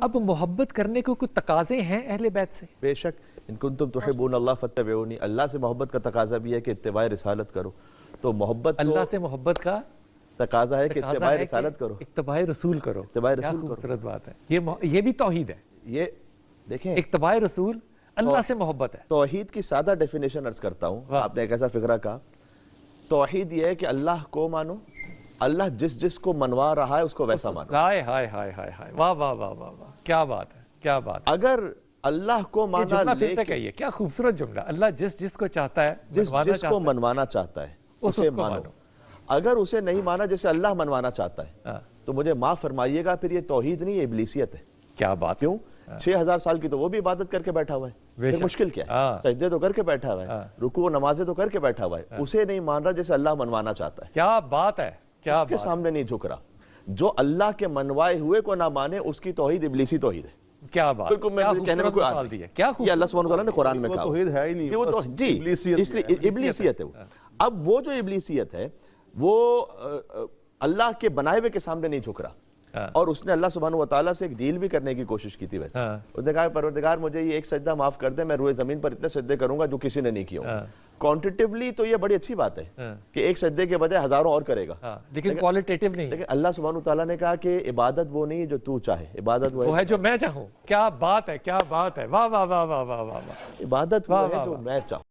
اب محبت کرنے کو کوئی تقاضے ہیں اہل بیت سے؟ بے شک، ان کنتم تحبون اللہ فاتبعونی، اللہ سے محبت کا تقاضا بھی ہے کہ اتباع رسالت کرو. تو محبت اللہ سے محبت کا تقاضا ہے کہ اتباع رسالت کرو، اتباع رسول کرو. اتباع کیا رسول کرو. خوبصورت بات ہے. یہ بھی توحید ہے. یہ دیکھیں اتباع رسول اللہ سے محبت ہے. توحید کی سادہ ڈیفینیشن عرض کرتا ہوں. آپ نے ایک ایسا فقرہ کہا، توحید یہ ہے کہ اللہ کو مانو، اللہ جس کو منوا رہا ہے اس کو ویسا مانو. ہائے ہائے ہائے ہائے ہائے، واہ واہ واہ واہ واہ، کیا بات ہے، کیا بات ہے. اگر اللہ کو یہ مانا جملہ پھر سے لے کہیے، کیا خوبصورت جملہ. اللہ جس کو چاہتا ہے، جس کو منوانا چاہتا ہے اسے مانو. اگر اسے نہیں مانا جسے اللہ منوانا چاہتا ہے تو مجھے معاف فرمائیے گا، پھر یہ توحید نہیں، یہ ابلیسیت ہے. کیا بات. کیوں؟ 6000 سال کی تو وہ بھی عبادت کر کے بیٹھا ہوا ہے، پھر مشکل کیا ہے؟ سجدے تو کر کے بیٹھا ہوا ہے، رکوع و نمازیں تو کر کے بیٹھا ہوا ہے، اسے نہیں مان رہا جیسے اللہ منوانا چاہتا ہے. کیا بات ہے، کیا اس کے سامنے نہیں جھک رہا. جو اللہ کے منوائے ہوئے کو نہ مانے اس کی توحید ابلیسی توحید ہے. کیا بات. کہنے میں کوئی مثال دی ہے. کیا یہ اللہ سبحانہ وتعالیٰ نے قرآن میں کہا توحید ہے ہی نہیں، وہ جی اس لیے ابلیسیت ہے. اب وہ جو ابلیسیت ہے وہ اللہ کے بنائے ہوئے کے سامنے نہیں جھک رہا. اور اس نے اللہ سبحانہ وتعالیٰ سے ایک ڈیل بھی کرنے کی کوشش کی تھی. ویسے اس نے کہا پروردگار مجھے یہ ایک سجدہ معاف کر دے، میں روئے زمین پر اتنے سجدے کروں گا جو کسی نے نہیں کیا. کوانٹیٹیولی تو یہ بڑی اچھی بات ہے کہ ایک سجدے کے بجائے ہزاروں اور کرے گا، لیکن کوالٹیٹیو نہیں. لیکن اللہ سبحانہ وتعالیٰ نے کہا کہ عبادت وہ نہیں جو تو چاہے، عبادت وہ ہے جو میں چاہوں. کیا بات ہے، کیا بات ہے. واہ واہ واہ واہ واہ واہ. عبادت وہ ہے جو میں چاہوں.